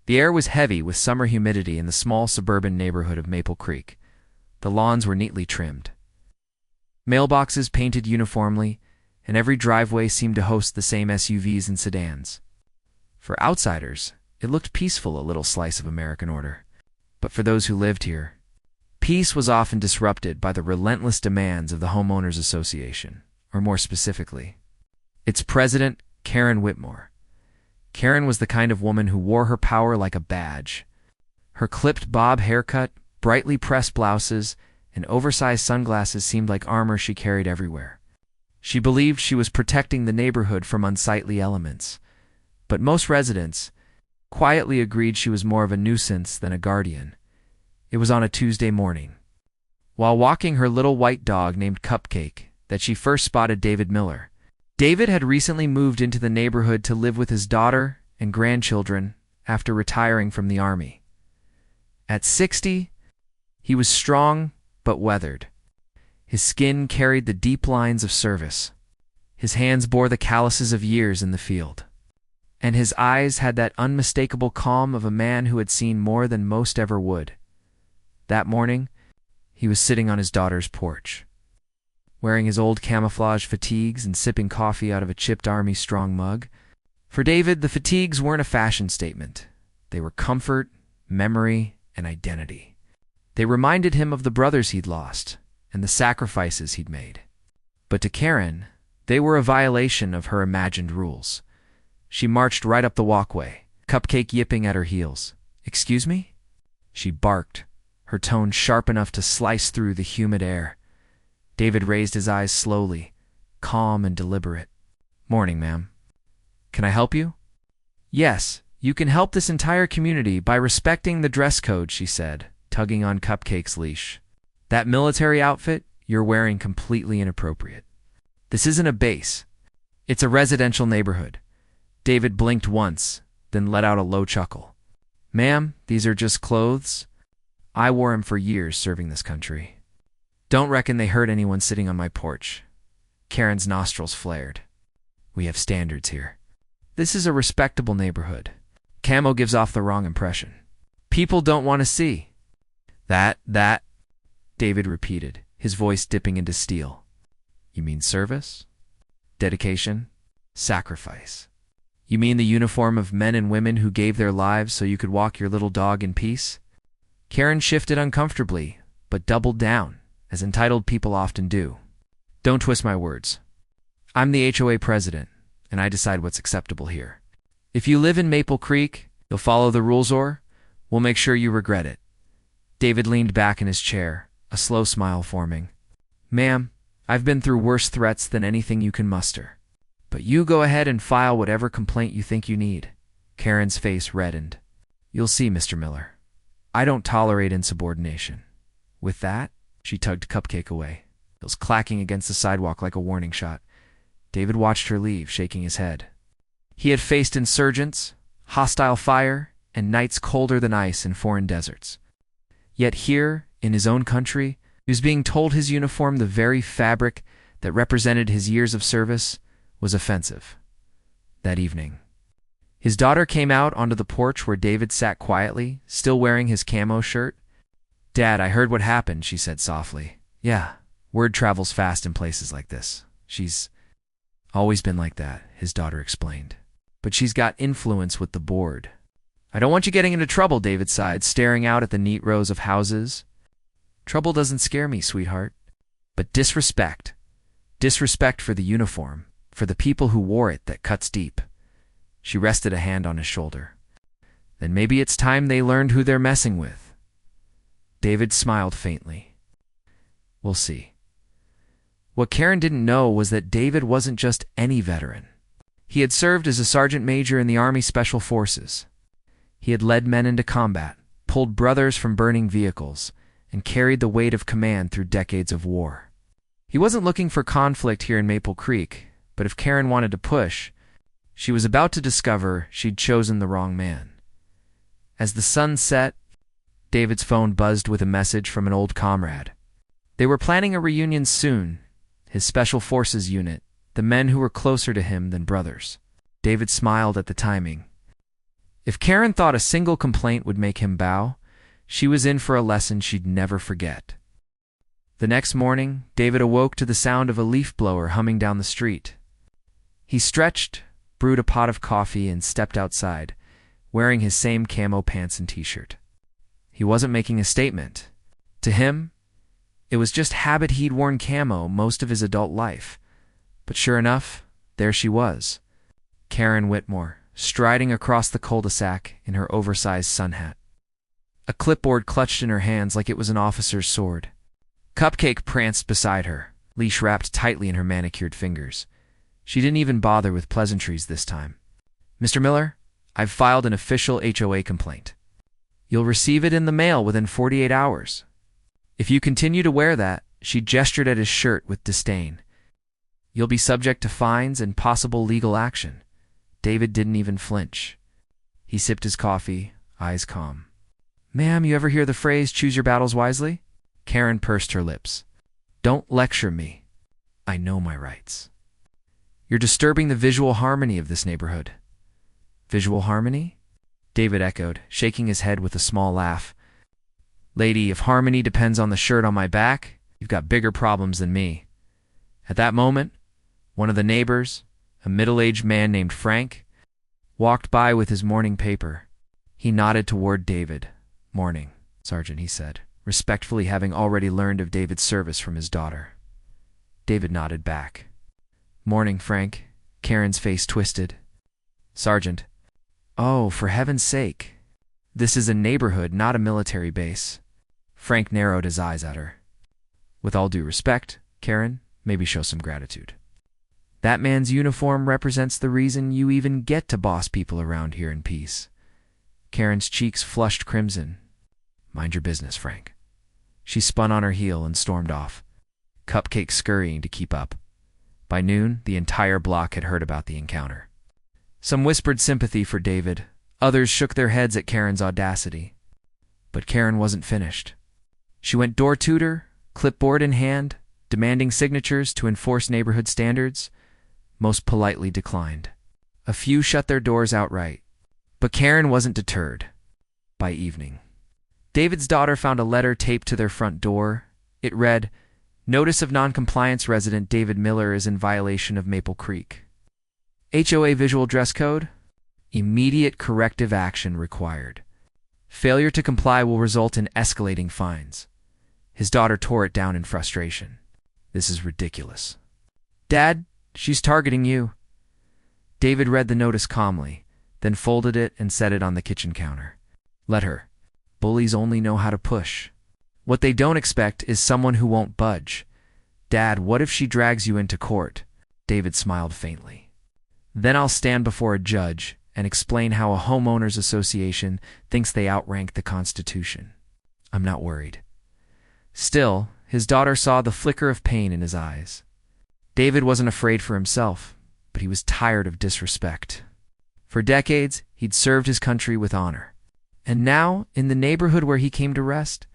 The air was heavy with summer humidity in the small suburban neighborhood of Maple Creek. The lawns were neatly trimmed. Mailboxes painted uniformly, and every driveway seemed to host the same SUVs and sedans. For outsiders, it looked peaceful, a little slice of American order. But for those who lived here, peace was often disrupted by the relentless demands of the Homeowners Association, or more specifically, its president, Karen Whitmore. Karen was the kind of woman who wore her power like a badge. Her clipped bob haircut, brightly pressed blouses, and oversized sunglasses seemed like armor she carried everywhere. She believed she was protecting the neighborhood from unsightly elements, but most residents quietly agreed she was more of a nuisance than a guardian. It was on a Tuesday morning, while walking her little white dog named Cupcake, that she first spotted David Miller. David had recently moved into the neighborhood to live with his daughter and grandchildren after retiring from the Army. At 60, he was strong but weathered. His skin carried the deep lines of service. His hands bore the calluses of years in the field. And his eyes had that unmistakable calm of a man who had seen more than most ever would. That morning, he was sitting on his daughter's porch, wearing his old camouflage fatigues and sipping coffee out of a chipped Army Strong mug. For David, the fatigues weren't a fashion statement. They were comfort, memory, and identity. They reminded him of the brothers he'd lost and the sacrifices he'd made. But to Karen, they were a violation of her imagined rules. She marched right up the walkway, Cupcake yipping at her heels. "Excuse me?" She barked, her tone sharp enough to slice through the humid air. David raised his eyes slowly, calm and deliberate. "Morning, ma'am. Can I help you?" "Yes, you can help this entire community by respecting the dress code," she said, tugging on Cupcake's leash. "That military outfit you're wearing completely inappropriate. This isn't a base. It's a residential neighborhood." David blinked once, then let out a low chuckle. "Ma'am, these are just clothes. I wore 'em for years serving this country. Don't reckon they hurt anyone sitting on my porch." Karen's nostrils flared. "We have standards here. This is a respectable neighborhood. Camo gives off the wrong impression. People don't want to see." That, David repeated, his voice dipping into steel. "You mean service? Dedication? Sacrifice? You mean the uniform of men and women who gave their lives so you could walk your little dog in peace?" Karen shifted uncomfortably, but doubled down, as entitled people often do. "Don't twist my words. I'm the HOA president, and I decide what's acceptable here. If you live in Maple Creek, you'll follow the rules, or we'll make sure you regret it." David leaned back in his chair, a slow smile forming. "Ma'am, I've been through worse threats than anything you can muster. But you go ahead and file whatever complaint you think you need." Karen's face reddened. "You'll see, Mr. Miller. I don't tolerate insubordination." With that, she tugged Cupcake away, heels clacking against the sidewalk like a warning shot. David watched her leave, shaking his head. He had faced insurgents, hostile fire, and nights colder than ice in foreign deserts. Yet here, in his own country, he was being told his uniform, the very fabric that represented his years of service, was offensive. That evening, his daughter came out onto the porch where David sat quietly, still wearing his camo shirt. "Dad, I heard what happened," she said softly. "Yeah, word travels fast in places like this. She's always been like that," his daughter explained. "But she's got influence with the board." "I don't want you getting into trouble," David sighed, staring out at the neat rows of houses. "Trouble doesn't scare me, sweetheart. But disrespect. Disrespect for the uniform, for the people who wore it, that cuts deep." She rested a hand on his shoulder. "Then maybe it's time they learned who they're messing with." David smiled faintly. "We'll see." What Karen didn't know was that David wasn't just any veteran. He had served as a sergeant major in the Army Special Forces. He had led men into combat, pulled brothers from burning vehicles, and carried the weight of command through decades of war. He wasn't looking for conflict here in Maple Creek, but if Karen wanted to push, she was about to discover she'd chosen the wrong man. As the sun set, David's phone buzzed with a message from an old comrade. They were planning a reunion soon, his Special Forces unit, the men who were closer to him than brothers. David smiled at the timing. If Karen thought a single complaint would make him bow, she was in for a lesson she'd never forget. The next morning, David awoke to the sound of a leaf blower humming down the street. He stretched, brewed a pot of coffee, and stepped outside, wearing his same camo pants and t-shirt. He wasn't making a statement. To him, it was just habit. He'd worn camo most of his adult life. But sure enough, there she was, Karen Whitmore, striding across the cul-de-sac in her oversized sun hat. A clipboard clutched in her hands like it was an officer's sword. Cupcake pranced beside her, leash wrapped tightly in her manicured fingers. She didn't even bother with pleasantries this time. "Mr. Miller, I've filed an official HOA complaint. You'll receive it in the mail within 48 hours. If you continue to wear that," she gestured at his shirt with disdain, "you'll be subject to fines and possible legal action." David didn't even flinch. He sipped his coffee, eyes calm. "Ma'am, you ever hear the phrase, choose your battles wisely?" Karen pursed her lips. "Don't lecture me. I know my rights. You're disturbing the visual harmony of this neighborhood." "Visual harmony?" David echoed, shaking his head with a small laugh. "Lady, if harmony depends on the shirt on my back, you've got bigger problems than me." At that moment, one of the neighbors, a middle-aged man named Frank, walked by with his morning paper. He nodded toward David. "Morning, Sergeant," he said, respectfully, having already learned of David's service from his daughter. David nodded back. "Morning, Frank." Karen's face twisted. "Sergeant." "Oh, for heaven's sake. This is a neighborhood, not a military base." Frank narrowed his eyes at her. "With all due respect, Karen, maybe show some gratitude. That man's uniform represents the reason you even get to boss people around here in peace." Karen's cheeks flushed crimson. "Mind your business, Frank." She spun on her heel and stormed off, Cupcake scurrying to keep up. By noon, the entire block had heard about the encounter. Some whispered sympathy for David. Others shook their heads at Karen's audacity. But Karen wasn't finished. She went door to door, clipboard in hand, demanding signatures to enforce neighborhood standards. Most politely declined. A few shut their doors outright. But Karen wasn't deterred. By evening, David's daughter found a letter taped to their front door. It read, "Notice of noncompliance. Resident David Miller is in violation of Maple Creek. HOA visual dress code. Immediate corrective action required. Failure to comply will result in escalating fines." His daughter tore it down in frustration. "This is ridiculous." "Dad, she's targeting you." David read the notice calmly, then folded it and set it on the kitchen counter. "Let her. Bullies only know how to push. What they don't expect is someone who won't budge." "Dad, what if she drags you into court?" David smiled faintly. "Then I'll stand before a judge and explain how a homeowners association thinks they outrank the Constitution. I'm not worried." Still, his daughter saw the flicker of pain in his eyes. David wasn't afraid for himself, but he was tired of disrespect. For decades, he'd served his country with honor. And now, in the neighborhood where he came to rest,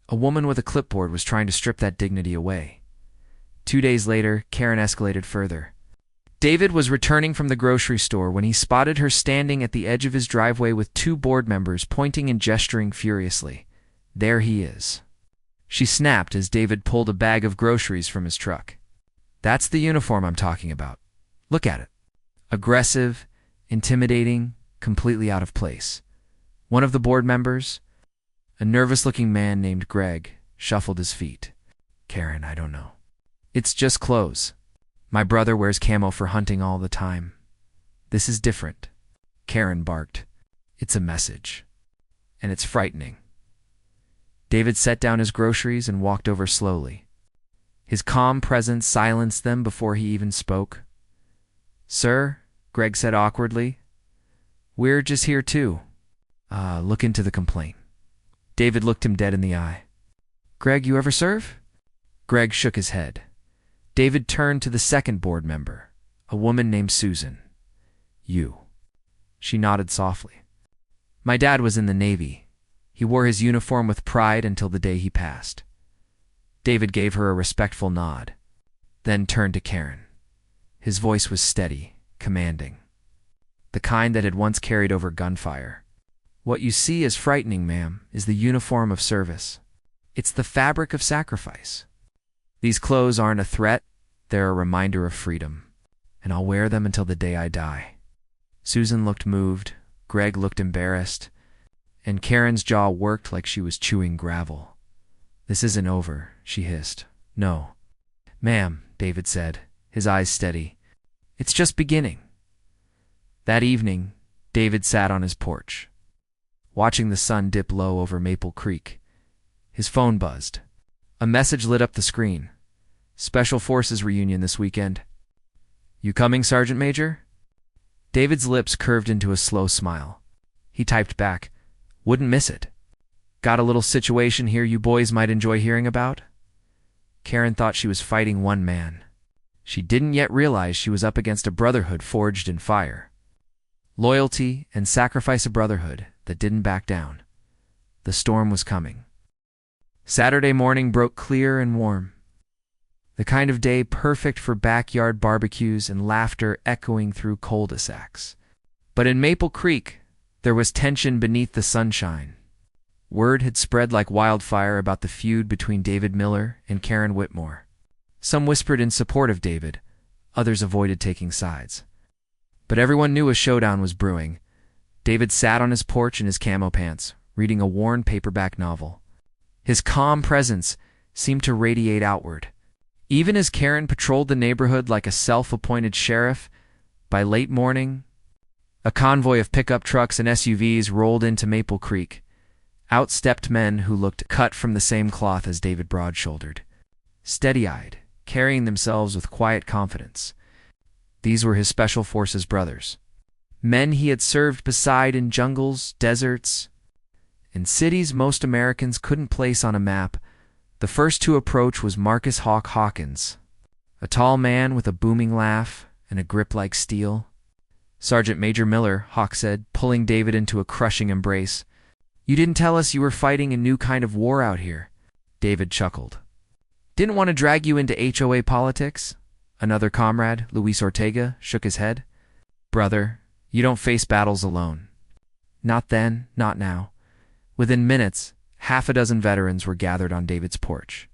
a woman with a clipboard was trying to strip that dignity away. 2 days later, Karen escalated further. David was returning from the grocery store when he spotted her standing at the edge of his driveway with 2 board members pointing and gesturing furiously. "There he is." She snapped as David pulled a bag of groceries from his truck. "That's the uniform I'm talking about. Look at it. Aggressive, intimidating, completely out of place." One of the board members, a nervous-looking man named Greg, shuffled his feet. "Karen, I don't know. It's just clothes. My brother wears camo for hunting all the time. This is different." Karen barked. "It's a message. And it's frightening." David set down his groceries and walked over slowly. His calm presence silenced them before he even spoke. "Sir," Greg said awkwardly, "we're just here too. Look into the complaint." David looked him dead in the eye. "Greg, you ever serve?" Greg shook his head. David turned to the second board member, a woman named Susan. "You." She nodded softly. "My dad was in the Navy. He wore his uniform with pride until the day he passed." David gave her a respectful nod, then turned to Karen. His voice was steady, commanding. the kind that had once carried over gunfire. "What you see is frightening, ma'am, is the uniform of service. It's the fabric of sacrifice. These clothes aren't a threat, they're a reminder of freedom. And I'll wear them until the day I die." Susan looked moved, Greg looked embarrassed, and Karen's jaw worked like she was chewing gravel. "This isn't over," she hissed. "No." "Ma'am," David said, his eyes steady. "It's just beginning." That evening, David sat on his porch, watching the sun dip low over Maple Creek. His phone buzzed. A message lit up the screen. "Special Forces reunion this weekend. You coming, Sergeant Major?" David's lips curved into a slow smile. He typed back, "Wouldn't miss it. Got a little situation here you boys might enjoy hearing about?" Karen thought she was fighting one man. She didn't yet realize she was up against a brotherhood forged in fire. Loyalty and sacrifice, a brotherhood that didn't back down. The storm was coming. Saturday morning broke clear and warm. The kind of day perfect for backyard barbecues and laughter echoing through cul-de-sacs. But in Maple Creek, there was tension beneath the sunshine. Word had spread like wildfire about the feud between David Miller and Karen Whitmore. Some whispered in support of David, others avoided taking sides. But everyone knew a showdown was brewing. David sat on his porch in his camo pants, reading a worn paperback novel. His calm presence seemed to radiate outward. Even as Karen patrolled the neighborhood like a self-appointed sheriff, by late morning, a convoy of pickup trucks and SUVs rolled into Maple Creek. Out stepped men who looked cut from the same cloth as David, broad-shouldered, steady-eyed, carrying themselves with quiet confidence. These were his Special Forces brothers. Men he had served beside in jungles, deserts, and cities most Americans couldn't place on a map. The first to approach was Marcus "Hawk" Hawkins, a tall man with a booming laugh and a grip like steel. "Sergeant Major Miller," Hawk said, pulling David into a crushing embrace. "You didn't tell us you were fighting a new kind of war out here." David chuckled. "Didn't want to drag you into HOA politics?" Another comrade, Luis Ortega, shook his head. "Brother, you don't face battles alone." Not then, not now. Within minutes, half a dozen veterans were gathered on David's porch,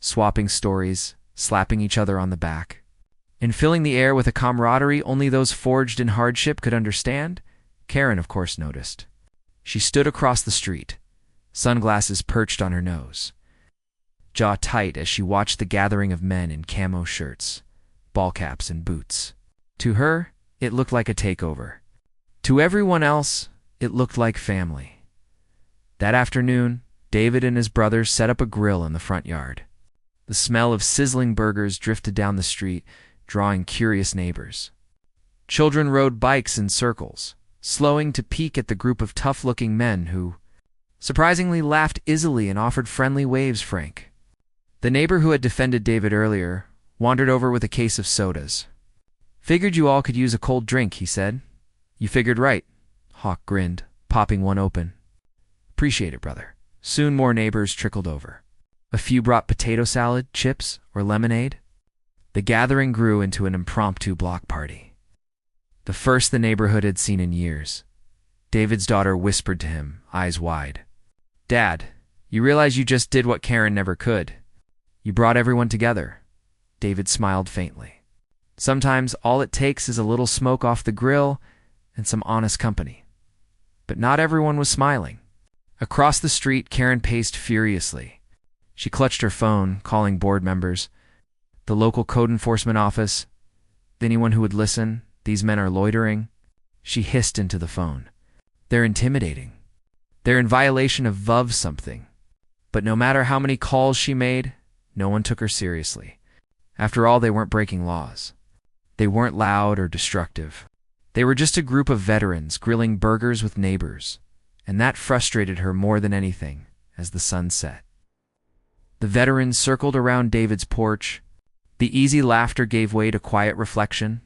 swapping stories, slapping each other on the back, and filling the air with a camaraderie only those forged in hardship could understand. Karen, of course, noticed. She stood across the street, sunglasses perched on her nose, jaw tight as she watched the gathering of men in camo shirts, ball caps, and boots. To her, it looked like a takeover. To everyone else, it looked like family. That afternoon, David and his brothers set up a grill in the front yard. The smell of sizzling burgers drifted down the street, drawing curious neighbors. Children rode bikes in circles, slowing to peek at the group of tough-looking men who, surprisingly, laughed easily and offered friendly waves. Frank, the neighbor who had defended David earlier, wandered over with a case of sodas. "Figured you all could use a cold drink," he said. "You figured right," Hawk grinned, popping one open. "Appreciate it, brother." Soon more neighbors trickled over. A few brought potato salad, chips, or lemonade. The gathering grew into an impromptu block party, the first the neighborhood had seen in years. David's daughter whispered to him, eyes wide, "Dad, you realize you just did what Karen never could? You brought everyone together." David smiled faintly. "Sometimes all it takes is a little smoke off the grill and some honest company." But not everyone was smiling. Across the street, Karen paced furiously. She clutched her phone, calling board members, the local code enforcement office. "Anyone who would listen, these men are loitering." She hissed into the phone. "They're intimidating. They're in violation of VUV something." But no matter how many calls she made, no one took her seriously. After all, they weren't breaking laws. They weren't loud or destructive. They were just a group of veterans grilling burgers with neighbors, and that frustrated her more than anything as the sun set. The veterans circled around David's porch. The easy laughter gave way to quiet reflection.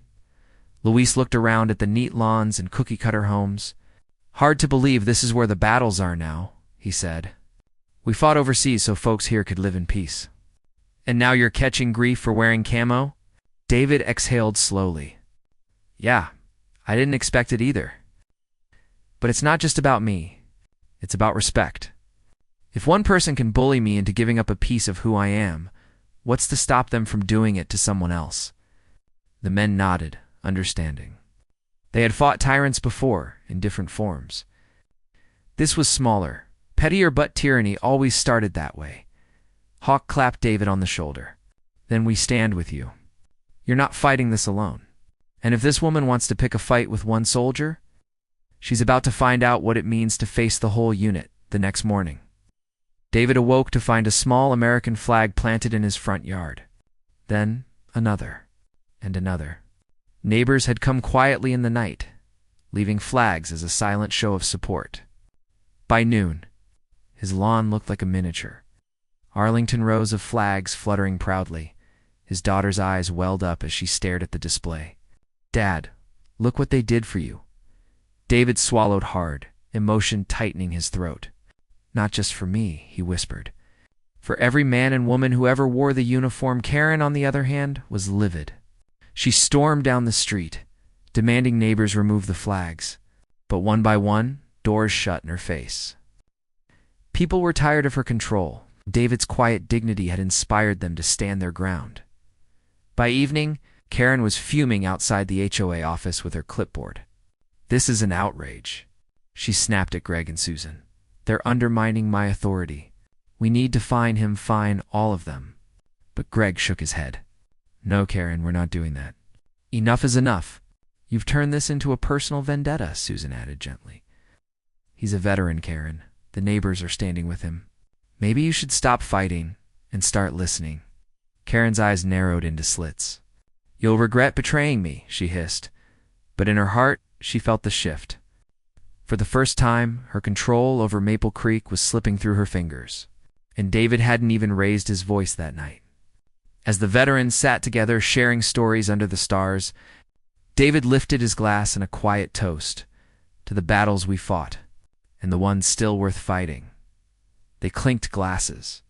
Luis looked around at the neat lawns and cookie-cutter homes. "Hard to believe this is where the battles are now," he said. "We fought overseas so folks here could live in peace. And now you're catching grief for wearing camo?" David exhaled slowly. "Yeah, I didn't expect it either. But it's not just about me. It's about respect. If one person can bully me into giving up a piece of who I am, what's to stop them from doing it to someone else? The men nodded, understanding. They had fought tyrants before, in different forms. This was smaller, pettier, but tyranny always started that way. Hawk clapped David on the shoulder. Then we stand with you. You're not fighting this alone. And if this woman wants to pick a fight with one soldier, she's about to find out what it means to face the whole unit the next morning. David awoke to find a small American flag planted in his front yard. Then another, and another. Neighbors had come quietly in the night, leaving flags as a silent show of support. By noon, his lawn looked like a miniature. Arlington rows of flags fluttering proudly. His daughter's eyes welled up as she stared at the display. "Dad, look what they did for you." David swallowed hard, emotion tightening his throat. "Not just for me," he whispered. For every man and woman who ever wore the uniform. Karen, on the other hand, was livid. She stormed down the street, demanding neighbors remove the flags. But one by one, doors shut in her face. People were tired of her control. David's quiet dignity had inspired them to stand their ground. By evening, Karen was fuming outside the HOA office with her clipboard. "This is an outrage," she snapped at Greg and Susan. "They're undermining my authority. We need to fine him, fine all of them." But Greg shook his head. "No, Karen, we're not doing that." "Enough is enough. You've turned this into a personal vendetta," Susan added gently. "He's a veteran, Karen. The neighbors are standing with him. Maybe you should stop fighting and start listening." Karen's eyes narrowed into slits. "You'll regret betraying me," she hissed. But in her heart, she felt the shift. For the first time, her control over Maple Creek was slipping through her fingers. And David hadn't even raised his voice that night. As the veterans sat together sharing stories under the stars, David lifted his glass in a quiet toast to the battles we fought and the ones still worth fighting. They clinked glasses,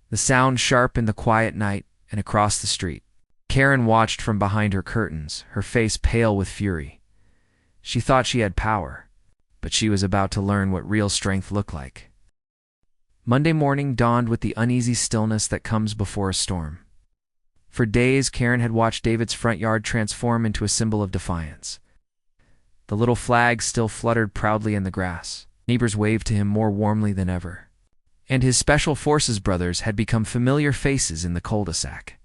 the sound sharp in the quiet night and across the street. Karen watched from behind her curtains, her face pale with fury. She thought she had power, but she was about to learn what real strength looked like. Monday morning dawned with the uneasy stillness that comes before a storm. For days, Karen had watched David's front yard transform into a symbol of defiance. The little flag still fluttered proudly in the grass. Neighbors waved to him more warmly than ever. And his Special Forces brothers had become familiar faces in the cul-de-sac.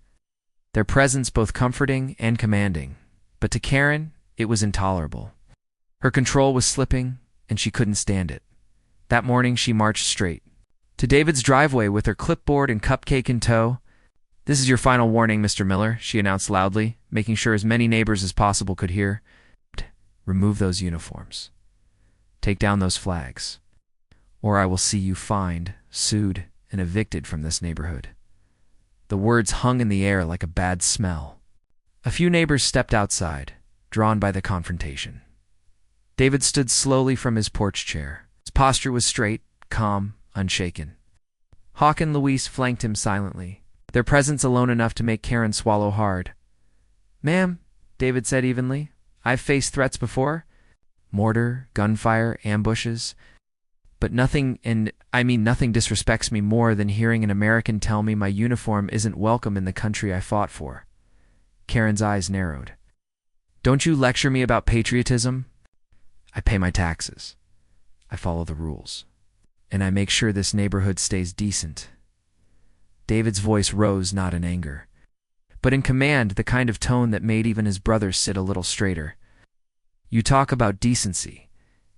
Their presence both comforting and commanding. But to Karen, it was intolerable. Her control was slipping, and she couldn't stand it. That morning, she marched straight to David's driveway with her clipboard and cupcake in tow. "This is your final warning, Mr. Miller," she announced loudly, making sure as many neighbors as possible could hear. "Remove those uniforms. Take down those flags. Or I will see you fined, sued, and evicted from this neighborhood." The words hung in the air like a bad smell. A few neighbors stepped outside, drawn by the confrontation. David stood slowly from his porch chair. His posture was straight, calm, unshaken. Hawk and Luis flanked him silently, their presence alone enough to make Karen swallow hard. "Ma'am," David said evenly, "I've faced threats before. Mortar, gunfire, ambushes. But nothing, and I mean nothing, disrespects me more than hearing an American tell me my uniform isn't welcome in the country I fought for." Karen's eyes narrowed. "Don't you lecture me about patriotism. I pay my taxes. I follow the rules. And I make sure this neighborhood stays decent." David's voice rose not in anger, but in command, the kind of tone that made even his brothers sit a little straighter. "You talk about decency,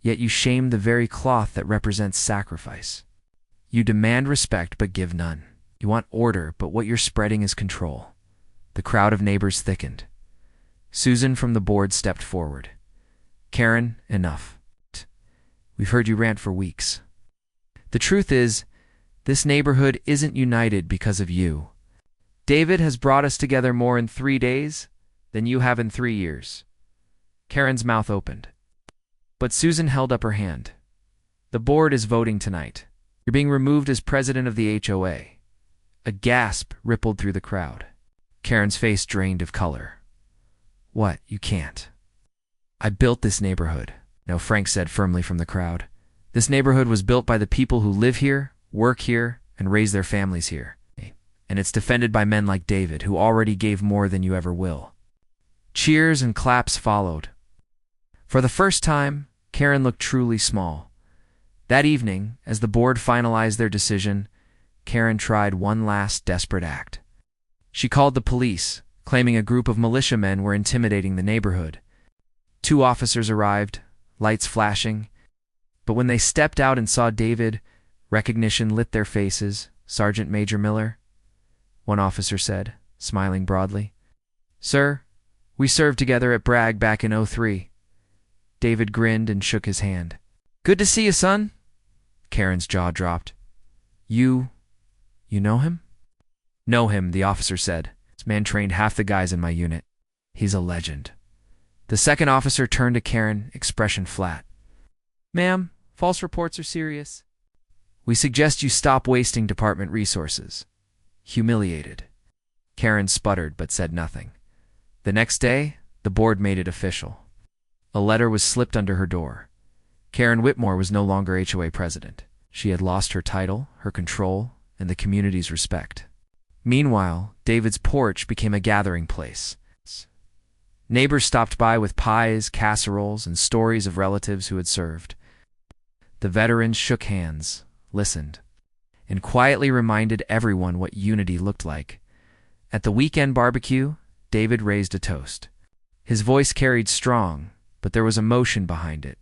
yet you shame the very cloth that represents sacrifice. You demand respect but give none. You want order, but what you're spreading is control." The crowd of neighbors thickened. Susan from the board stepped forward. "Karen, enough. We've heard you rant for weeks. The truth is, this neighborhood isn't united because of you. David has brought us together more in 3 days than you have in 3 years." Karen's mouth opened. But Susan held up her hand. "The board is voting tonight. You're being removed as president of the HOA." A gasp rippled through the crowd. Karen's face drained of color. "What? You can't." I built this neighborhood. No, Frank said firmly from the crowd. This neighborhood was built by the people who live here, work here, and raise their families here. And it's defended by men like David, who already gave more than you ever will. Cheers and claps followed. For the first time, Karen looked truly small. That evening, as the board finalized their decision, Karen tried one last desperate act. She called the police, claiming a group of militiamen were intimidating the neighborhood. 2 officers arrived, lights flashing, but when they stepped out and saw David, recognition lit their faces. Sergeant Major Miller, one officer said, smiling broadly. Sir, we served together at Bragg back in '03. David grinned and shook his hand. Good to see you, son. Karen's jaw dropped. You know him? Know him, the officer said. This man trained half the guys in my unit. He's a legend. The second officer turned to Karen, expression flat. Ma'am, false reports are serious. We suggest you stop wasting department resources. Humiliated. Karen sputtered but said nothing. The next day, the board made it official. A letter was slipped under her door. Karen Whitmore was no longer HOA president. She had lost her title, her control, and the community's respect. Meanwhile, David's porch became a gathering place. Neighbors stopped by with pies, casseroles, and stories of relatives who had served. The veterans shook hands, listened, and quietly reminded everyone what unity looked like. At the weekend barbecue, David raised a toast. His voice carried strong, but there was emotion behind it.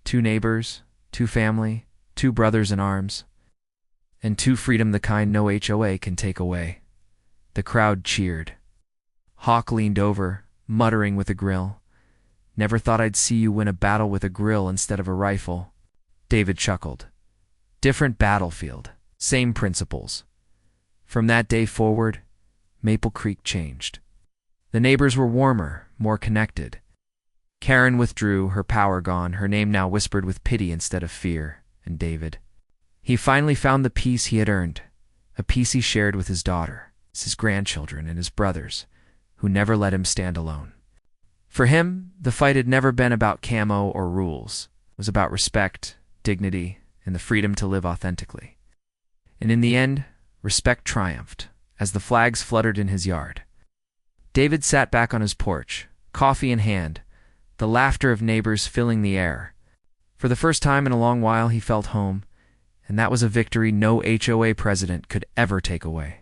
2 neighbors, 2 family, 2 brothers in arms, and 2 freedom the kind no HOA can take away. The crowd cheered. Hawk leaned over, muttering with a grill. Never thought I'd see you win a battle with a grill instead of a rifle. David chuckled. Different battlefield, same principles. From that day forward, Maple Creek changed. The neighbors were warmer, more connected. Karen withdrew, her power gone, her name now whispered with pity instead of fear, and David. He finally found the peace he had earned, a peace he shared with his daughter, his grandchildren, and his brothers, who never let him stand alone. For him, the fight had never been about camo or rules. It was about respect, dignity, and the freedom to live authentically. And in the end, respect triumphed, as the flags fluttered in his yard. David sat back on his porch, coffee in hand, the laughter of neighbors filling the air. For the first time in a long while he felt home, and that was a victory no HOA president could ever take away.